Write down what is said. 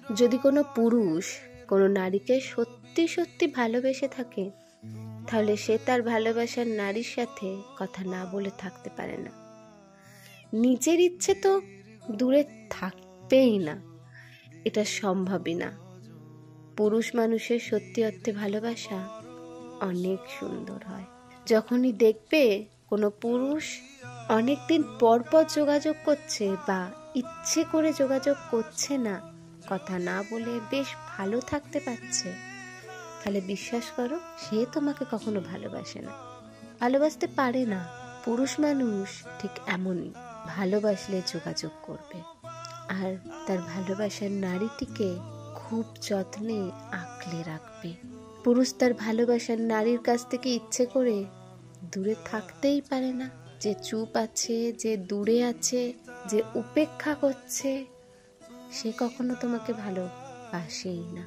যদি কোনো পুরুষ কোনো নারীকে সত্যি সত্যি ভালোবেসে থাকে, তাহলে সে তার ভালোবাসার নারীর সাথে কথা না বলে থাকতে পারে না। নিজের ইচ্ছে তো দূরে থাকবেই না, এটা সম্ভবই না। পুরুষ মানুষের সত্যি অর্থে ভালোবাসা অনেক সুন্দর হয়। যখনই দেখবে কোনো পুরুষ অনেকদিন পর পর যোগাযোগ করছে বা ইচ্ছে করে যোগাযোগ করছে না, কথা না বলে বেশ ভালো থাকতে পারছে, তাহলে বিশ্বাস করো সে তোমাকে কখনো ভালোবাসে না, ভালোবাসতে পারে না। পুরুষ মানুষ ঠিক এমনই, ভালোবাসলে যোগাযোগ করবে আর তার ভালোবাসার নারীটিকে খুব যত্নে আঁকলে রাখবে। পুরুষ তার ভালোবাসার নারীর কাছ থেকে ইচ্ছে করে দূরে থাকতেই পারে না। যে চুপ আছে, যে দূরে আছে, যে উপেক্ষা করছে, সে কখনো তোমাকে ভালোবাসেই না।